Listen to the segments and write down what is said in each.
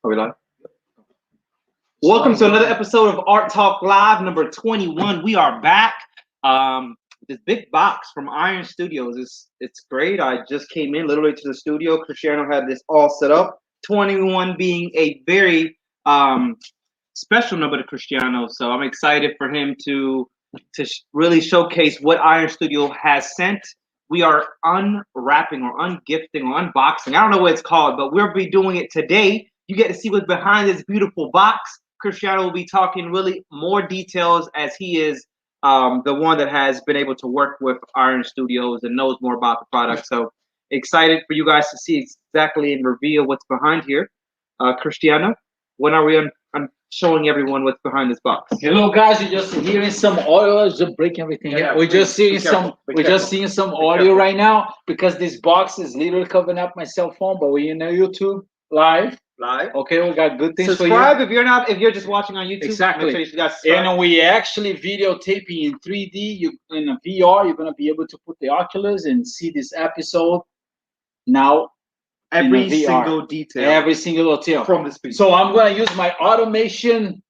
Are we live? Welcome to another episode of Art Talk Live, number 21. We are back. This big box from Iron Studios. It's great. I just came in literally to the studio. Cristiano had this all set up. 21 being a very special number to Cristiano. So I'm excited for him to really showcase what Iron Studio has sent. We are unwrapping or ungifting or unboxing. I don't know what it's called, but we'll be doing it today. You get to see what's behind this beautiful box. Cristiano will be talking really more details as he is the one that has been able to work with Iron Studios and knows more about the product. So excited for you guys to see exactly and reveal what's behind here. Cristiano, when are we showing everyone what's behind this box? Hello guys, you're just hearing some audio. Just break everything here. Yeah, we're just seeing some. We're just seeing some audio right now because this box is literally covering up my cell phone. But we're in YouTube live. Okay, we got good things subscribe for you. if you're just watching on YouTube. Exactly. Make sure you guys subscribe. And we actually videotaping in 3D. In a VR, you're gonna be able to put the Oculus and see this episode now. Every single detail from this piece. So I'm gonna use my automation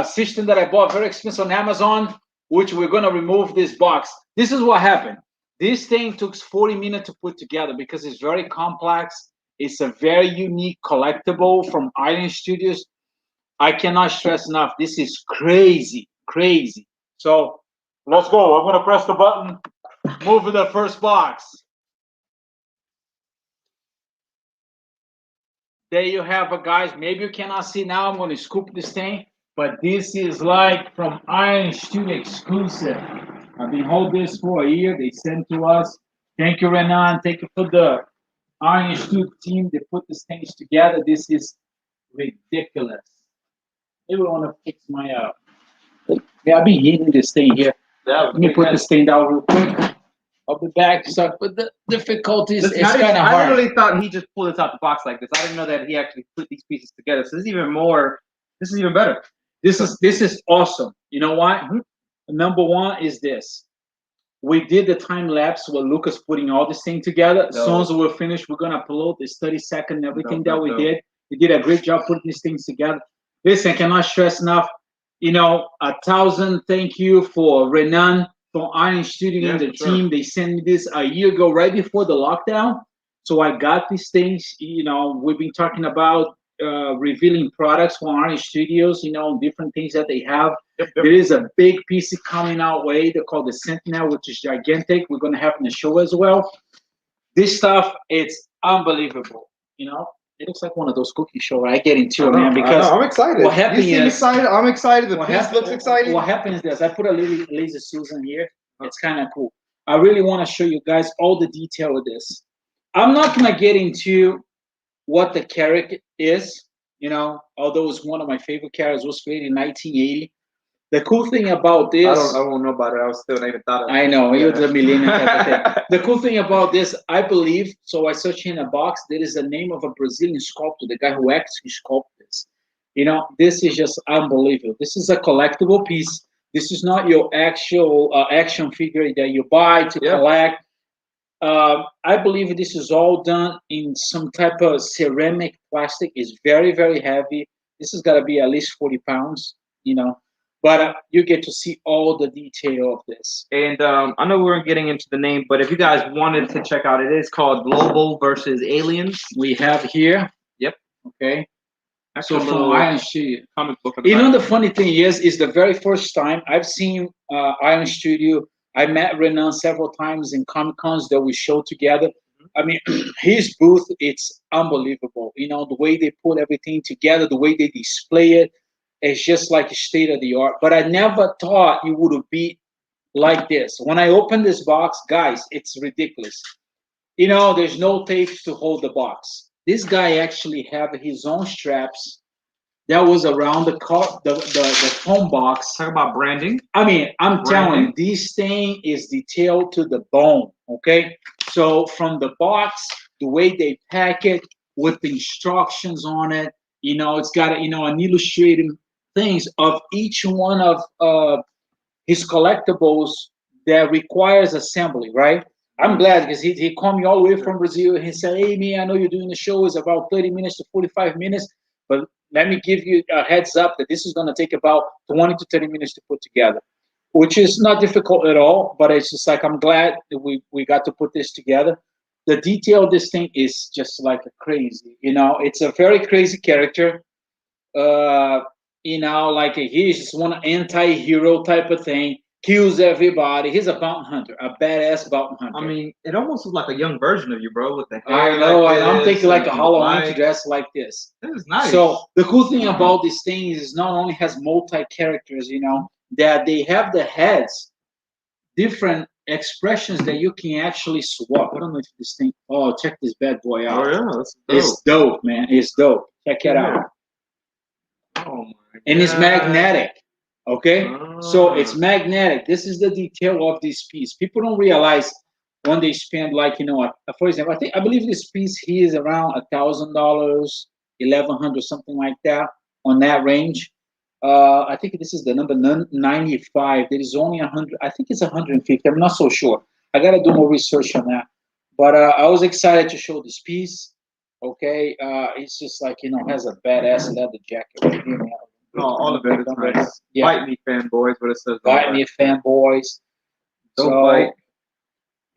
system that I bought very expensive on Amazon, which we're gonna remove this box. This is what happened. This thing took 40 minutes to put together because it's very complex. It's a very unique collectible from Iron Studios. I cannot stress enough. This is crazy. So let's go. I'm gonna press the button, move to the first box. There you have it, guys. Maybe you cannot see now. I'm going to scoop this thing. But this is like from Iron Studio exclusive. I've been holding this for a year. They sent to us. Thank you, Renan. Thank you for the Iron Studio team. They put these things together. This is ridiculous. Maybe I want to fix my... Yeah, I've been hitting this thing here. Let me put this thing down real quick. I'll be back. So, but the difficulties is kind of hard. I really thought he just pulled this out the box like this. I didn't know that he actually put these pieces together. So this is even more. This is even better. This is awesome. You know what? Number one is this. We did the time lapse with Lucas putting all this thing together. As soon as we're finished, we're gonna upload this 30-second everything that we did. We did a great job putting these things together. Listen, I cannot stress enough. 1,000 thank you for Renan from Iron Studio and the team. They sent me this a year ago, right before the lockdown. So I got these things. We've been talking about revealing products from Iron Studios, different things that they have. There is a big piece coming our way. They're called the Sentinel, which is gigantic. We're going to have in the show as well. This stuff, it's unbelievable. It looks like one of those cookie shows I get into, man. Because I'm excited. What happened you seem excited. I'm excited. The piece looks exciting. What happened is this. I put a little laser Susan here. It's kind of cool. I really want to show you guys all the detail of this. I'm not going to get into what the character is, although it's one of my favorite characters. It was created in 1980. The cool thing about this... I won't know about it. I was still not even thought of it. I know. You're the millennial type of thing. The cool thing about this, I believe, so I searched in a box, there is a name of a Brazilian sculptor, the guy who actually sculpted this. This is just unbelievable. This is a collectible piece. This is not your actual action figure that you buy to collect. I believe this is all done in some type of ceramic plastic. It's very, very heavy. This has got to be at least 40 pounds, But you get to see all the detail of this. And I know we're getting into the name, but if you guys wanted to check out, it is called Global versus Aliens. We have here. Yep. Okay. That's so from Iron Studio. Comic book. The funny thing is the very first time I've seen Iron Studio. I met Renan several times in Comic Cons that we showed together. I mean, his booth, it's unbelievable. The way they put everything together, the way they display it. It's just like state of the art. But I never thought it would be like this. When I opened this box, guys, it's ridiculous. There's no tapes to hold the box. This guy actually had his own straps that was around the phone box. Talk about branding. I mean, I'm telling you, this thing is detailed to the bone, okay? So from the box, the way they pack it with the instructions on it, it's got, an illustrated things of each one of his collectibles that requires assembly, right? I'm glad because he called me all the way from Brazil. He said, hey, man, I know you're doing the show. It's about 30 minutes to 45 minutes. But let me give you a heads up that this is going to take about 20 to 30 minutes to put together, which is not difficult at all. But it's just like I'm glad that we got to put this together. The detail of this thing is just like a crazy. It's a very crazy character. Uh, like he's just one anti-hero type of thing. Kills everybody. He's a bounty hunter, a badass bounty hunter. I mean, it almost was like a young version of you, bro, with the hair. I know, like and I'm thinking like a Halloween to white. dress like this. This is nice. So the cool thing about this thing is not only has multi characters, that they have the heads, different expressions that you can actually swap. I don't know if this thing. Oh, check this bad boy out. Oh yeah, that's dope. It's dope, man. It's dope. Check it out. Oh my and God. it's magnetic. Okay, so it's magnetic. This is the detail of this piece. People don't realize when they spend like for example, I believe this piece here is around $1,000, 1,100, something like that, on that range. I think this is the number 95. There is only 100. I think it's 150. I'm not so sure. I gotta do more research on that. But I was excited to show this piece. Okay, it's just like has a badass leather jacket right here, man. Oh, all of it is nice. Yeah. Bite me, fanboys. What it says. Bite me, fanboys. Don't So, bite.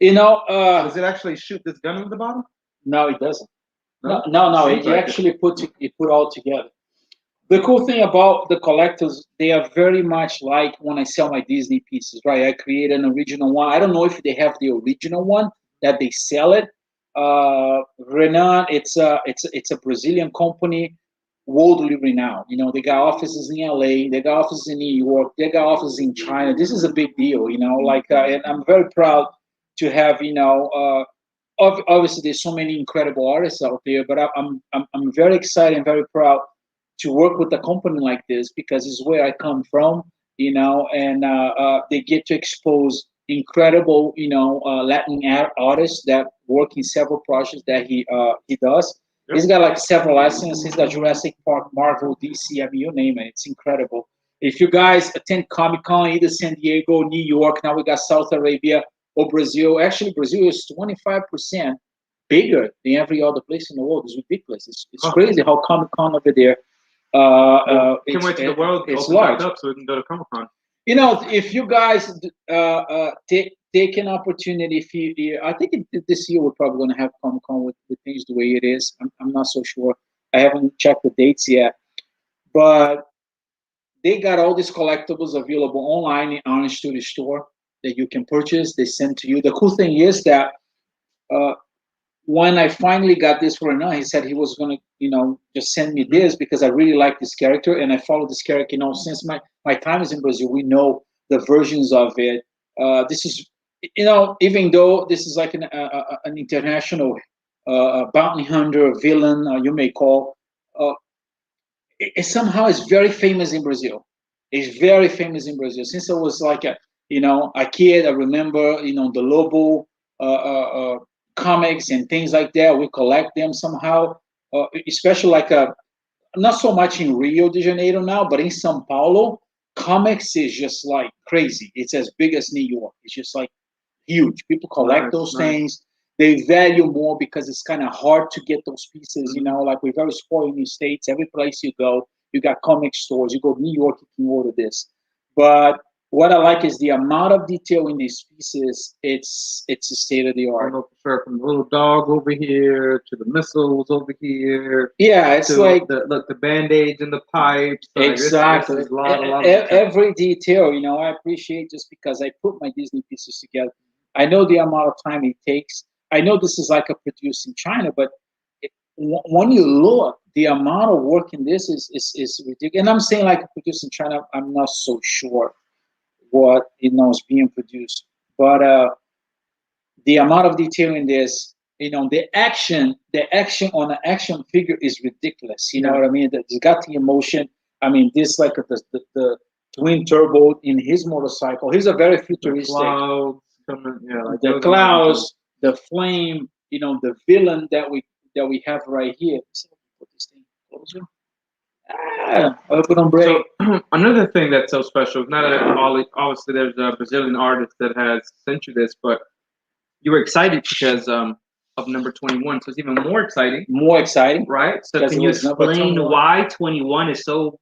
Does it actually shoot this gun at the bottom? No, it doesn't. No. Seems It like actually it put all together. The cool thing about the collectors, they are very much like when I sell my Disney pieces, right? I create an original one. I don't know if they have the original one that they sell it. Renan, it's a Brazilian company, worldly renowned. They got offices in LA, they got offices in New York, they got offices in China. This is a big deal, and I'm very proud to have, obviously there's so many incredible artists out there, but I'm very excited and very proud to work with a company like this because it's where I come from, and they get to expose incredible, Latin artists that work in several projects that he does. Yep. He's got like several licenses. He's got Jurassic Park, Marvel, DC. I mean, you name it. It's incredible. If you guys attend Comic-Con, either San Diego, New York, now we got South Arabia or Brazil. Actually, Brazil is 25% bigger than every other place in the world. It's ridiculous. It's crazy how Comic-Con over there. Can't wait till the world it's opens large. up so we can go to Comic-Con. If you guys take an opportunity, I think this year we're probably going to have Comic-Con with things the way it is. I'm not so sure. I haven't checked the dates yet, but they got all these collectibles available online in Orange Studio Store that you can purchase. They send to you. The cool thing is that when I finally got this for Renan, he said he was going to, just send me this because I really like this character and I follow this character. Since my time is in Brazil, we know the versions of it. This is, even though this is like an international bounty hunter, villain, you may call, it somehow is very famous in Brazil. It's very famous in Brazil. Since I was like a kid, I remember, the Lobo comics and things like that. We collect them somehow, especially like not so much in Rio de Janeiro now, but in São Paulo, comics is just like crazy. It's as big as New York. It's just like huge. People collect those things. They value more because it's kind of hard to get those pieces. Like we're very spoiled in the States. Every place you go, you got comic stores. You go to New York, you can order this. But what I like is the amount of detail in these pieces. It's a state of the art. From the little dog over here to the missiles over here. Yeah, it's like the band-aids and the pipes. Exactly. This is a lot every detail. I appreciate just because I put my Disney pieces together. I know the amount of time it takes. I know this is like a produce in China, but when you look, the amount of work in this is ridiculous. And I'm saying like a produce in China, I'm not so sure what is being produced, but the amount of detail in this, the action on an action figure is ridiculous. You know what I mean? It's got the emotion. I mean, this like the twin turbo in his motorcycle. He's a very futuristic. The clouds, the flame. The villain that we have right here. Put this thing closer. Open break. So another thing that's so special is not that obviously there's a Brazilian artist that has sent you this, but you were excited because of number 21. So it's even more exciting. More exciting, right? So because can it you was number explain 21. why 21 is so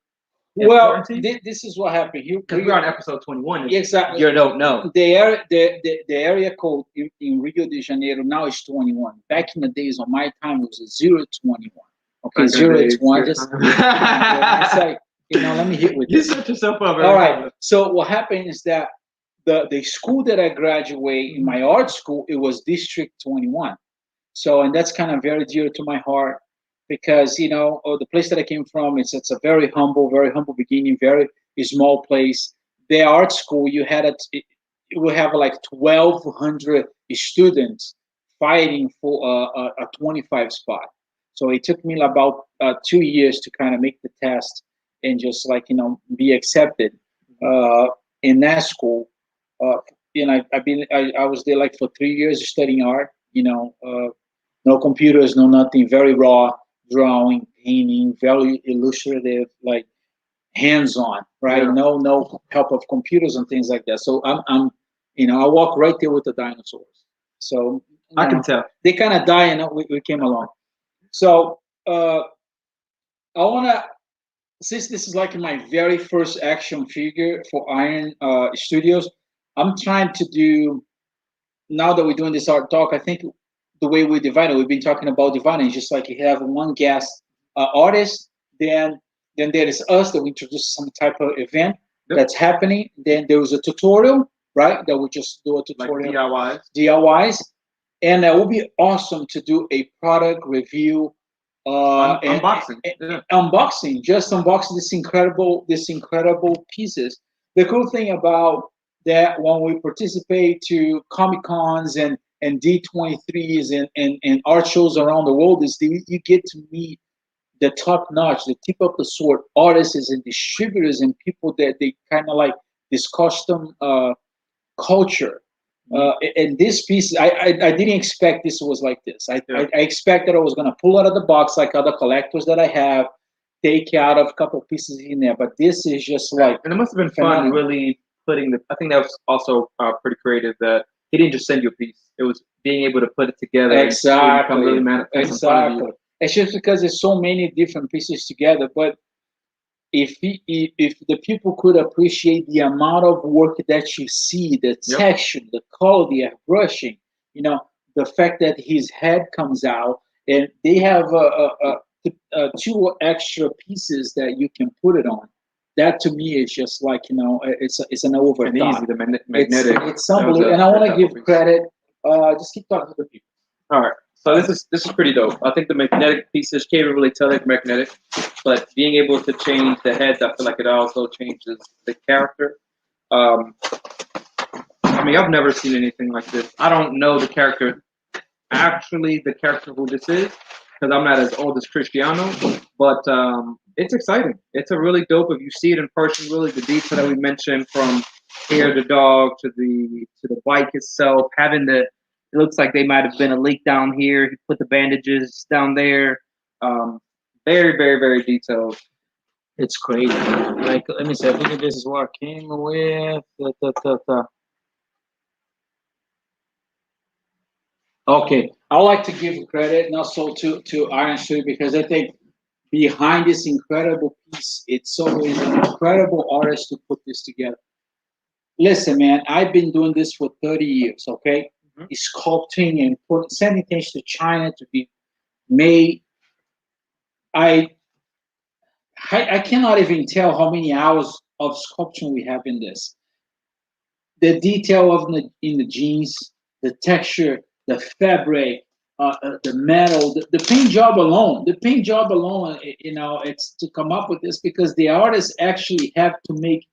Well, important to you? this is what happened. Because we're on episode 21. Exactly. You don't know. The area code in Rio de Janeiro now is 21. Back in the days on my time, it was a 021. Okay, 021. Just it's like, let me hit with you this. set yourself up. All right. So what happened is that the school that I graduated in my art school, it was District 21. So, and that's kind of very dear to my heart because, the place that I came from, it's a very humble beginning, very small place. The art school, you will have like 1,200 students fighting for a 25 spot. So it took me about 2 years to kind of make the test and just like, be accepted in that school. I was there like for 3 years studying art, no computers, no nothing, very raw drawing, painting, very illustrative, like hands-on, right? Yeah. No help of computers and things like that. So I'm I walk right there with the dinosaurs. So I can tell. They kind of die and we came along. So I wanna, since this is like my very first action figure for Iron Studios, I'm trying to do, now that we're doing this art talk, I think the way we divide it, we've been talking about dividing, just like you have one guest artist, then there is us that we introduce some type of event that's happening. Then there was a tutorial, right? That we just do a tutorial, like DIYs, and that would be awesome to do a product review. Unboxing, unboxing, just unboxing this incredible pieces. The cool thing about that, when we participate to Comic Cons and D23s and art shows around the world, is you get to meet the top notch, the tip of the sword artists and distributors and people that they kind of like this custom culture. And this piece, I didn't expect this was like this. I expected I was going to pull out of the box like other collectors that I have, take out of a couple of pieces in there. But this is just like, and it must have been fun really putting I think that was also pretty creative, that he didn't just send you a piece. It was being able to put it together. Exactly. And really manifest in front of you. It's just because there's so many different pieces together. But if the people could appreciate the amount of work that you see, the texture, the color, the brushing, the fact that his head comes out, and they have two extra pieces that you can put it on. That to me is just like, it's an overthought. And easy, the magnetic. It's unbelievable, and I want to give credit. Just keep talking to the people. All right. So this is pretty dope. I think the magnetic pieces can't really tell it's magnetic, but being able to change the heads, I feel like it also changes the character. I mean, I've never seen anything like this. I don't know the character, actually the character who this is, because I'm not as old as Krystiano, but it's exciting. It's a really dope. If you see it in person, really the detail that we mentioned, from hair to dog to the bike itself, having the, it looks like they might have been a leak down here. He put the bandages down there. Very, very, very detailed. It's crazy. Like, let me see. I think this is what I came with. Okay, I like to give credit and also to Iron Studio, because I think behind this incredible piece, it's always an incredible artist to put this together. Listen, man, I've been doing this for 30 years, okay? Sculpting and sending things to China to be made. I cannot even tell how many hours of sculpture we have in this. The detail in the jeans, the texture, the fabric, the metal, the paint job alone. The paint job alone, it's to come up with this, because the artists actually have to make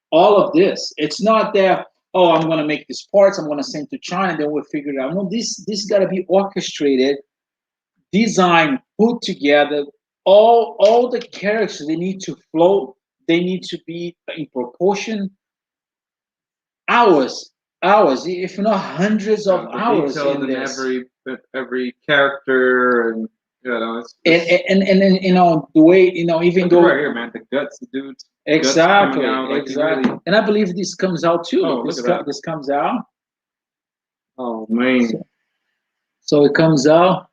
all of this. It's not that, oh, I'm going to make these parts, I'm going to send to China, then we'll figure it out. No, this got to be orchestrated, designed, put together. All the characters, they need to float. They need to be in proportion. Hours, if not hundreds of hours in this. Every character, and and the way, even though right here, man, the guts, the dudes. Exactly, out, like exactly. Really... And I believe this comes out too. Oh, this comes out. Oh man. So it comes out.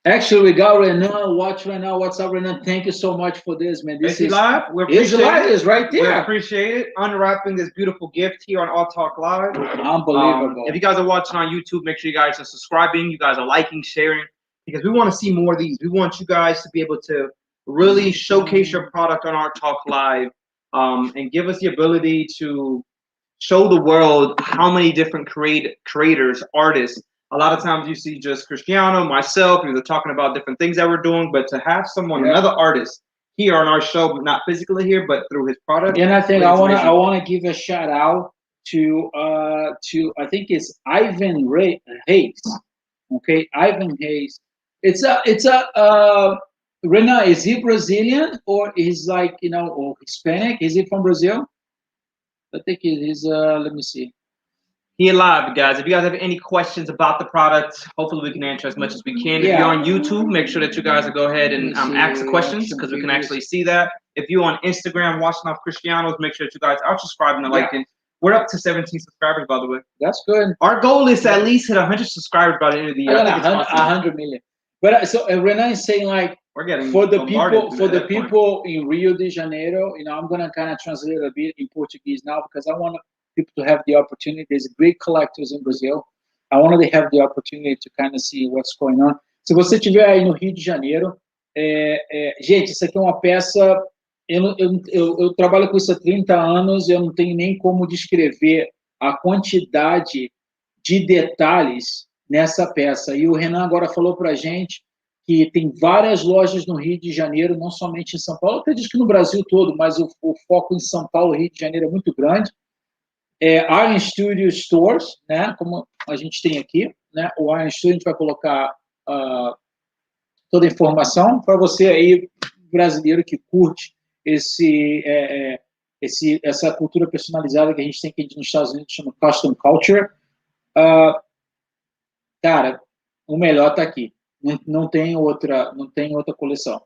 Actually, we got Renan. Watch right now. What's up, Renan? Thank you so much for this, man. This is live. We appreciate live. It. Is right there. We appreciate it. Unwrapping this beautiful gift here on All Talk Live. Unbelievable. If you guys are watching on YouTube, make sure you guys are subscribing. You guys are liking, sharing, because we want to see more of these. We want you guys to be able to really showcase your product on Our Talk Live, and give us the ability to show the world how many different creators, artists. A lot of times you see just Krystiano, myself, we're talking about different things that we're doing, but to have someone, another artist here on our show, not physically here, but through his product. And I think I wanna give a shout out to I think it's Ivan Hayes. Okay, Ivan Hayes. It's a Rena, is he Brazilian or is like, or Hispanic? Is he from Brazil? I think he's let me see. He alive, guys. If you guys have any questions about the product, hopefully we can answer as much as we can. If you're on YouTube, make sure that you guys go ahead and ask the questions, because we can actually see that. If you're on Instagram watching off Krystiano's, make sure that you guys are subscribing and liking. We're up to 17 subscribers, by the way. That's good. Our goal is to at least hit 100 subscribers by the end of the year. I got 100 million. But so Renan is saying, like, we're getting for the people in Rio de Janeiro, I'm gonna kind of translate a bit in Portuguese now, because I want people to have the opportunity. There's great collectors in Brazil. I wanted to have the opportunity to kind of see what's going on. Se você estiver aí no Rio de Janeiro, gente, isso aqui é uma peça. Eu trabalho com isso há 30 anos. Eu não tenho nem como descrever a quantidade de detalhes nessa peça. E o Renan agora falou para a gente que tem várias lojas no Rio de Janeiro, não somente em São Paulo. Eu acredito que no Brasil todo, mas o foco em São Paulo, Rio de Janeiro, é muito grande. Iron Studio Stores, né, como a gente tem aqui, né, o Iron Studio, a gente vai colocar toda a informação para você aí, brasileiro, que curte essa cultura personalizada que a gente tem aqui nos Estados Unidos, chama Custom Culture. Cara, o melhor está aqui. Não tem outra coleção.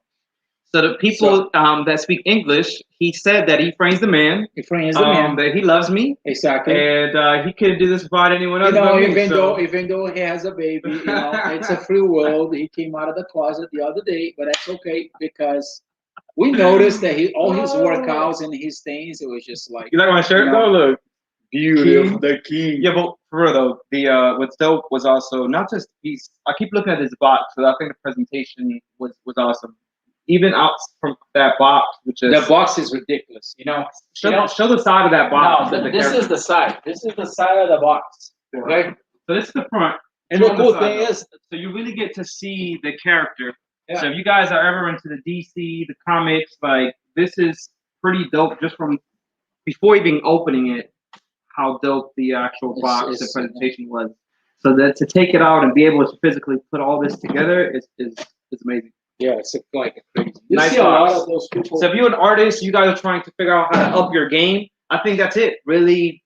So the people that speak English, he said that Efrain's the man. Efrain is the man. That he loves me. Exactly. And he couldn't do this without anyone else. Even though he has a baby, it's a free world. He came out of the closet the other day, but that's okay, because we noticed that all his workouts and his things, it was just like. You like my shirt? No, look. Beauty, the king. Yeah, but for real though, what's dope was also not just these. I keep looking at this box, but I think the presentation was awesome. Even out from that box, the box is ridiculous. Show the side of that box. No, this is the side. This is the side of the box. Okay. So this is the front. And the cool thing is, so you really get to see the character. Yeah. So if you guys are ever into the DC, the comics, like, this is pretty dope. Just from before even opening it, how dope the actual box, the presentation was. So that to take it out and be able to physically put all this together is amazing. Yeah, it's like crazy. You see a lot of those people. So if you're an artist, you guys are trying to figure out how to up your game, I think that's it. Really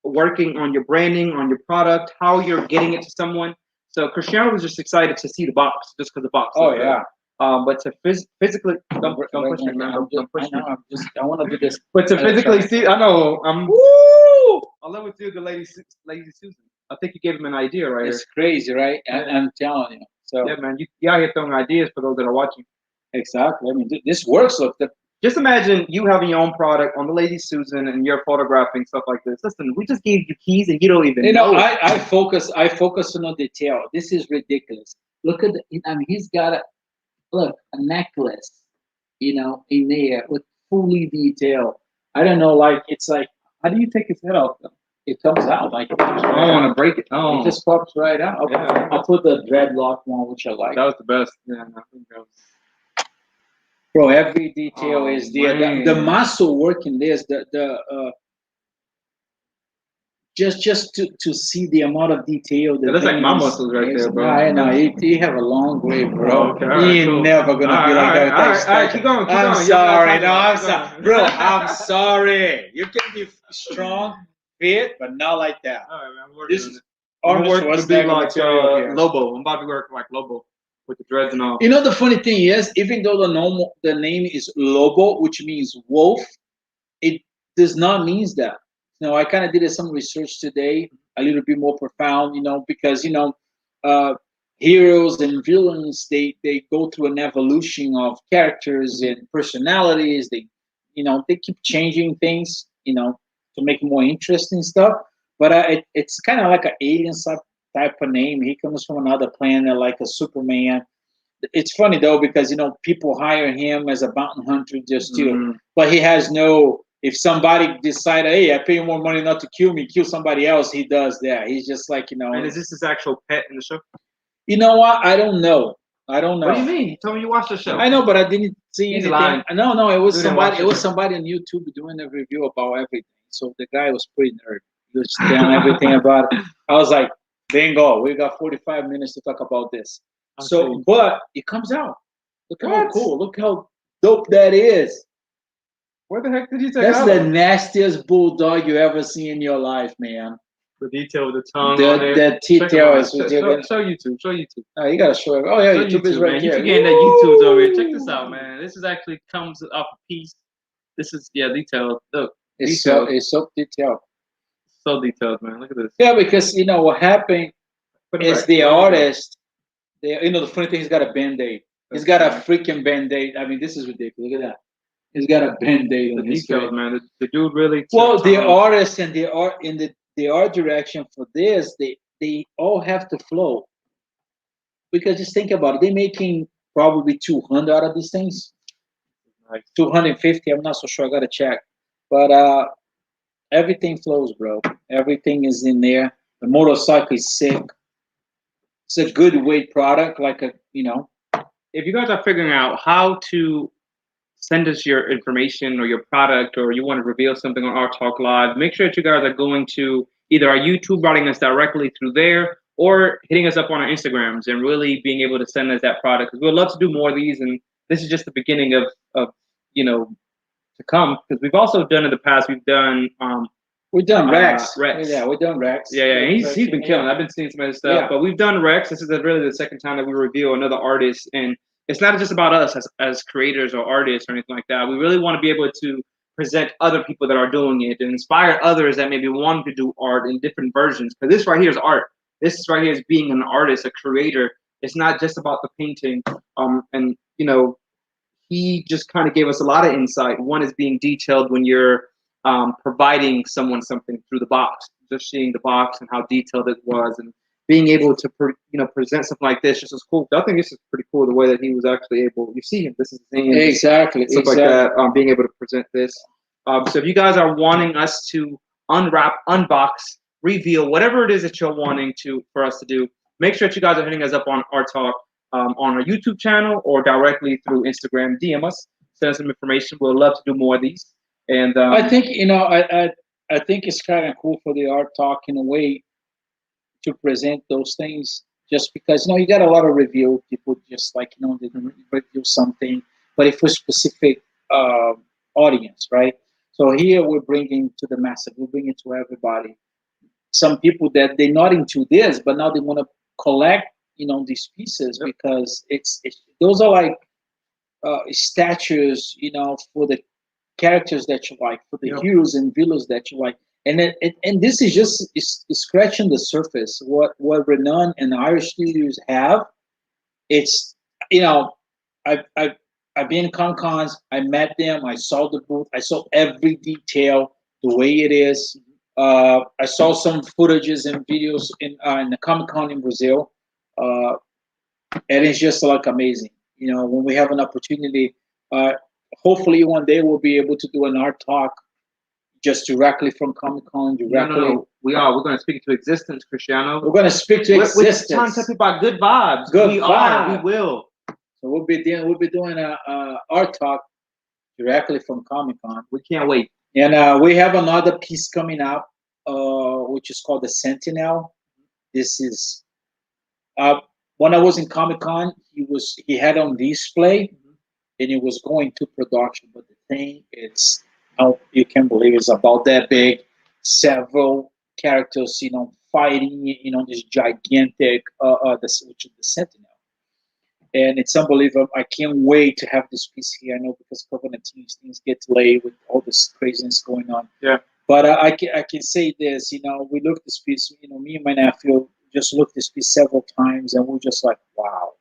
working on your branding, on your product, how you're getting it to someone. So Krystiano was just excited to see the box, just because the box. Oh yeah. But to physically, don't push me, man. Don't push me. I want to do this. But to physically see, I know. Woo! I love with you, the lady Susan. I think you gave him an idea, right? It's crazy, right? I'm telling you. So yeah, man, you out here throwing ideas for those that are watching. Exactly. I mean, this works. Look, just imagine you having your own product on the Lady Susan, and you're photographing stuff like this. Listen, we just gave you keys, and you don't even know. I focus on the detail. This is ridiculous. Look at he's got a necklace, in there with fully detailed. I don't know, like, it's like, how do you take his head off? It comes out like. I don't want to break it. Oh. It just pops right out. Yeah. I'll put the dreadlock one, which I like. That was the best. Yeah, I think that was. Bro, every detail is there. The muscle work in this, just to see the amount of detail. That's like my muscles right there, bro. I know. You have a long way, bro. Okay, right, You're never gonna be like that. All right, keep going. I'm sorry. No, I'm sorry, bro. I'm sorry. You can be strong, fit, but not like that. All right, man. I'm working to be like Lobo. I'm about to work like Lobo with the dreads and all. The funny thing is, even though the name is Lobo, which means wolf, it does not mean that. I kind of did some research today, a little bit more profound, because heroes and villains, they go through an evolution of characters and personalities. They keep changing things, to make more interesting stuff. But it's kind of like an alien type of name. He comes from another planet, like a Superman. It's funny though, because people hire him as a bounty hunter just to, but he has no. If somebody decide, hey, I pay you more money not to kill me, kill somebody else, he does that. He's just like. And is this his actual pet in the show? You know what? I don't know. I don't know. What do you mean? You told me you watched the show. I know, but I didn't see He's anything. lying. No, it was You didn't somebody. watch It the was show. somebody on YouTube doing a review about everything. So the guy was pretty nerdy. He was telling everything about it. I was like, bingo, we got 45 minutes to talk about this. So, but it comes out. Look how cool. Look how dope that is. Where the heck did you take That's out the of? nastiest bulldog you ever see in your life, man. The detail with the tongue on it. The detail is show YouTube. Show YouTube. Oh, you gotta show it. Oh yeah, Show YouTube is right man. here. You forgetting that YouTube's over here. Check this out, man. This is actually comes off a piece. This is detailed. Look, it's detailed. so detailed. So detailed, man. Look at this. Yeah, because what happened is the artist. The funny thing, he's got a band-aid. He's got a freaking band-aid. I mean, this is ridiculous. Look at that. He's got a band-aid on his face. Man. The dude really. Well, the artist and the art in the art direction for this, they all have to flow. Because just think about it, they're making probably 200 out of these things. Nice. 250. I'm not so sure. I gotta check. But everything flows, bro. Everything is in there. The motorcycle is sick. It's a good weight product, If you guys are figuring out how to send us your information or your product, or you want to reveal something on Art Talk Live, make sure that you guys are going to either our YouTube, writing us directly through there, or hitting us up on our Instagrams and really being able to send us that product. Because we'd love to do more of these, and this is just the beginning of to come. Because we've also done in the past, we've done Rex. Rex. Yeah, we've done Rex. Yeah. He's been killing. I've been seeing some of his stuff, but we've done Rex. This is really the second time that we reveal another artist, and it's not just about us as creators or artists or anything like that. We really want to be able to present other people that are doing it and inspire others that maybe want to do art in different versions. Because this right here is art. This right here is being an artist, a creator. It's not just about the painting. And he just kind of gave us a lot of insight. One is being detailed when you're providing someone something through the box, just seeing the box and how detailed it was, and being able to present something like this just as cool. I think this is pretty cool, the way that he was actually able. You see him. This is his hand. Exactly. Stuff like that. Being able to present this. So if you guys are wanting us to unwrap, unbox, reveal, whatever it is that you're wanting for us to do, make sure that you guys are hitting us up on our talk on our YouTube channel or directly through Instagram. DM us, send us some information. We'll love to do more of these. And I think I think it's kind of cool for the art talk in a way to present those things, just because you got a lot of review people just like they review something, but if for specific audience, right? So here we're bringing to the massive, we're bringing to everybody. Some people that they're not into this, but now they want to collect these pieces because it's those are like statues for the characters that you like, for the heroes and villains that you like. And this is just scratching the surface. What Renan and Irish Studios have, it's I've been in Comic-Cons, I met them, I saw the booth, I saw every detail the way it is. I saw some footages and videos in the Comic-Con in Brazil, and it's just like amazing. When we have an opportunity, hopefully one day we'll be able to do an art talk just directly from Comic-Con, directly. No. We're going to speak to existence, Krystiano. We're going to speak to existence. We're trying to tell people about good vibes. We will. So we'll be doing a art talk directly from Comic-Con. We can't wait. And we have another piece coming up, which is called the Sentinel. This is when I was in Comic-Con, he had on display, and it was going to production. But the thing, you can't believe it's about that big. Several characters, fighting, this gigantic, which is the Sentinel. And it's unbelievable. I can't wait to have this piece here. I know because COVID-19 things get delayed with all this craziness going on. Yeah. But I can say this, we look at this piece, me and my nephew, just looked this piece several times, and we're just like, wow.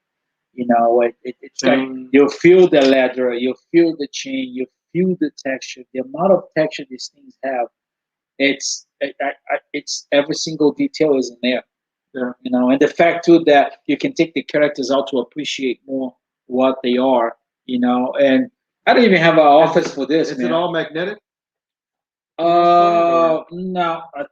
It's like Chain. you feel the leather, you feel the chain, you feel the texture, the amount of texture these things have. It's every single detail is in there. Yeah. And the fact too that you can take the characters out to appreciate more what they are. And I don't even have an office for this. Is man. it all magnetic? No,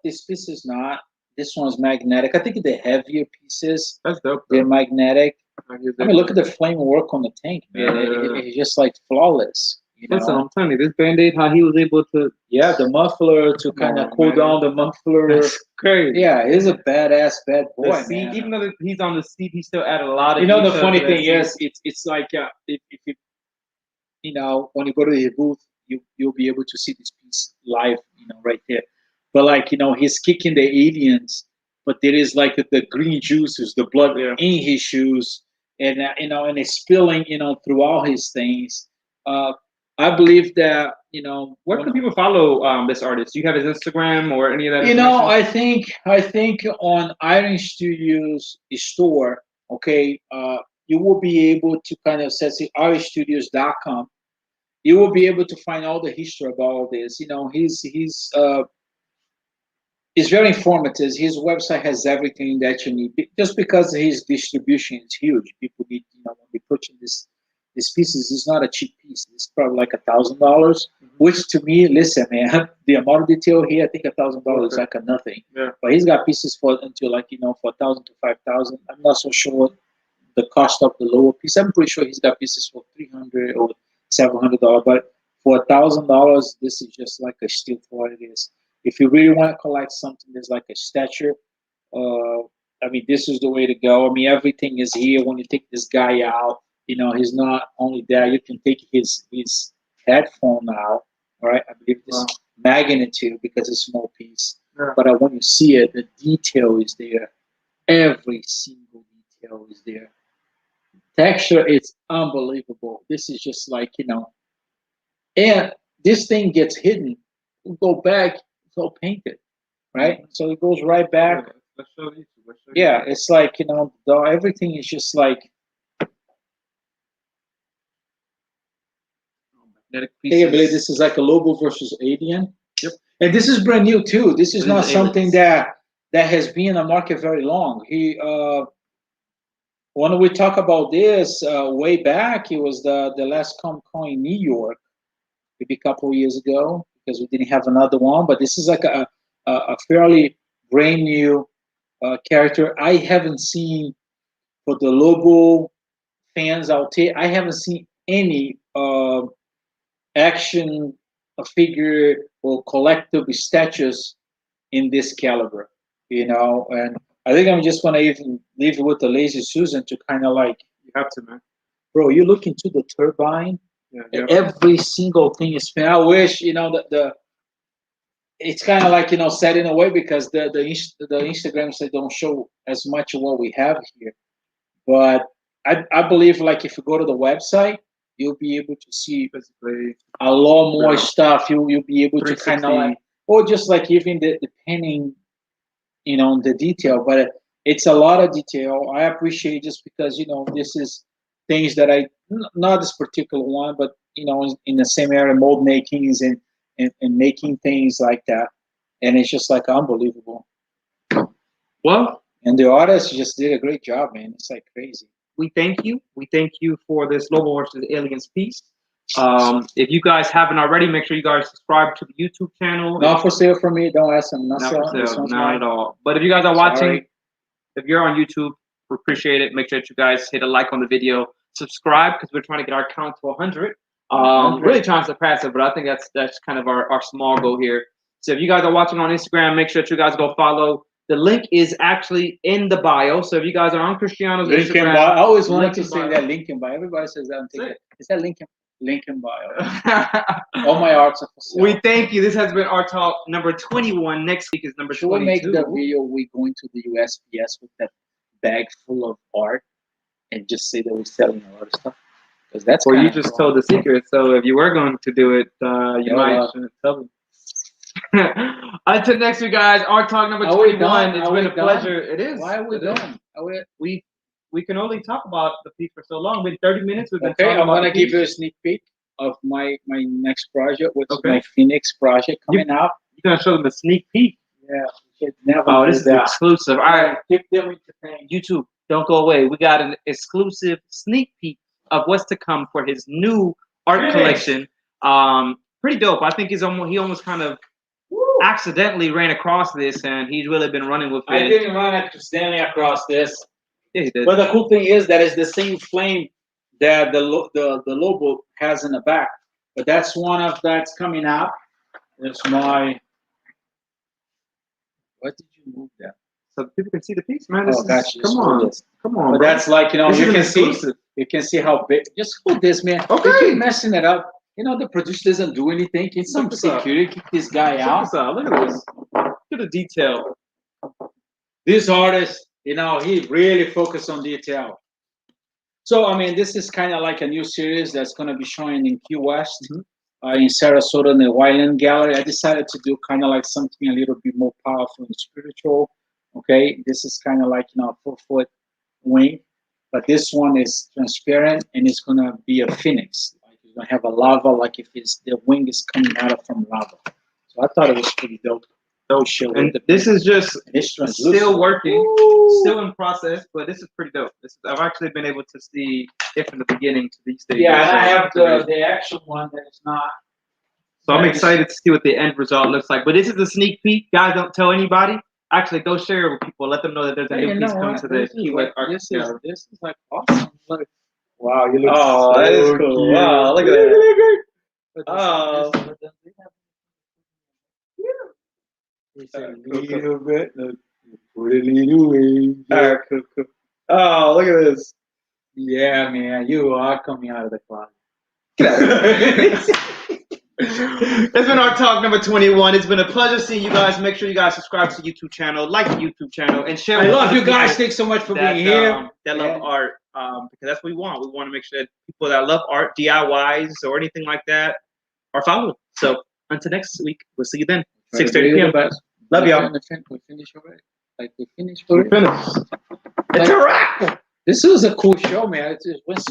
this piece is not. This one's magnetic. I think the heavier pieces, That's dope. they're magnetic. I I mean, look at the flame work on the tank, man. Yeah. It's just like flawless. Listen, I'm telling you, this Band-Aid, how he was able to. Yeah, the muffler to kind of cool man. down the muffler. That's crazy. Yeah, he's a bad boy, The seat, man. even though he's on the seat, he still added a lot of. The detail funny to that thing seat. is, it's like if when you go to the booth, you'll be able to see this piece live, right there. But like he's kicking the aliens, but there is like the green juices, the blood in his shoes, and and it's spilling, throughout his things. I believe that Where can people follow this artist? Do you have his Instagram or any of that? I think on Iron Studios store, okay, you will be able to kind of set ironstudios.com. You will be able to find all the history about all this. He's very informative. His website has everything that you need. Just because his distribution is huge, people need when they purchase this pieces. It's not a cheap piece. It's probably like $1,000, which to me, listen, man, the amount of detail here, I think $1,000 is like a nothing. Yeah. But he's got pieces for until like for 1,000 to 5,000. I'm not so sure the cost of the lower piece. I'm pretty sure he's got pieces for $300 or $700, but for $1,000, this is just like a steal for what it is. If you really want to collect something that's like a statue, I mean, this is the way to go. I mean, everything is here. When you take this guy out, he's not only there. You can take his headphone out. All right, I believe this magnet too because it's a small piece. Yeah. But when you see it, the detail is there. Every single detail is there. Texture is unbelievable. This is just like and this thing gets hidden. You go back, it's all painted, right? So it goes right back. Let's show you. Yeah, it's like everything is just like. Hey, I believe this is like a Lobo versus Alien. Yep. And this is brand new too. This is not something that has been in the market very long. When we talk about this way back, it was the last Comic-Con in New York, maybe a couple of years ago, because we didn't have another one. But this is like a fairly brand new character. I haven't seen, for the Lobo fans out there, I haven't seen any action figure or collectible statues in this caliber, and I think I'm just gonna even leave it with the Lazy Susan to kind of like. You have to, man. Bro, you look into the turbine. Yeah. Every single thing is. I wish that it's kind of like set in a way because the Instagram said don't show as much of what we have here, but I believe like if you go to the website, you'll be able to see basically a lot more stuff. You'll be able to kind of like, or just like even the penning, the detail. But it's a lot of detail. I appreciate just because this is things that I not this particular one, but in the same area, mold makings and making things like that, and it's just like unbelievable. Well, and the artist just did a great job, man. It's like crazy. We thank you. We thank you for this Lobo versus Aliens piece. If you guys haven't already, make sure you guys subscribe to the YouTube channel. Not for sale for me. Don't ask them. Not for sale. Not at all. But if you guys are watching, if you're on YouTube, we appreciate it. Make sure that you guys hit a like on the video. Subscribe because we're trying to get our count to 100. Really trying to surpass it, but I think that's kind of our small goal here. So if you guys are watching on Instagram, make sure that you guys go follow. The link is actually in the bio. So if you guys are on Cristiano's Instagram, I always wanted to say that link in bio. Everybody says that. Is that link in bio? All my arts are for sale. We thank you. This has been Art Talk number 21. Next week is number 22. Should we make the video we going to the USPS with that bag full of art and just say that we're selling a lot of stuff? Because that's you just told the secret. So if you were going to do it, you might shouldn't tell them. Until next week, guys. Art Talk number Are we 21. done? It's Are been we a done? pleasure. It is. Why are we It is. done? We can only talk about the piece for so long. Been 30 minutes. We've been Okay, talking I'm about gonna the give piece. you a sneak peek of my next project, which is Okay. my Phoenix project coming out. You're gonna show them the sneak peek. Yeah, we should never Oh, do this is that. exclusive. All right, Keep them entertained. YouTube, don't go away. We got an exclusive sneak peek of what's to come for his new art Yes. collection. Pretty dope. I think he almost kind of accidentally ran across this, and he's really been running with it. I didn't run accidentally across this. Yeah, he did. But the cool thing is that it's the same flame that the logo has in the back. But that's one of that's coming out. It's my. What did you move that? So people can see the piece, man. This Gotcha. Come on, come on. But Bro. that's like, you know, This you is an can see. exclusive. You can see how big. Just hold this, man. Okay. You keep messing it up. You know, the producer doesn't do anything. Get some this out. security. Keep this guy Check out. this out. Look at this. Look at the detail. This artist, you know, he really focused on detail. So, I mean, this is kind of like a new series that's going to be showing in Key West, in Sarasota, in the Wyland Gallery. I decided to do kind of like something a little bit more powerful and spiritual. Okay, this is kind of like, you know, a 4-foot wing, but this one is transparent and it's going to be a phoenix. Like, you're going to have a lava, like if it's the wing is coming out from lava. So I thought it was pretty dope. Dope. And this is just still working, still in process, but this is pretty dope. I've actually been able to see it from the beginning to these stages. Yeah, and I have the actual one that is not. So I'm excited to see what the end result looks like. But this is a sneak peek. Guys, don't tell anybody. Actually, go share it with people. Let them know that there's a new piece coming to the Key West Art Gallery. This is like awesome. Look. Wow, you look Oh, so that is cool. cute. Wow, look at that. Oh. It's a little bit. Put a little way. All right, cool, cool. Oh, look at this. Yeah, man, you are coming out of the closet. It's been Art Talk number 21. It's been a pleasure seeing you guys. Make sure you guys subscribe to the YouTube channel, like the YouTube channel, and share. I love you guys. Thanks so much for being here. That love art, because that's what we want. We want to make sure that people that love art, DIYs, or anything like that, are followed. So until next week, we'll see you then. 6:30 p.m. Love y'all. We finished already. Like we finished already. We finished. It's a wrap. This was a cool show, man. It just went so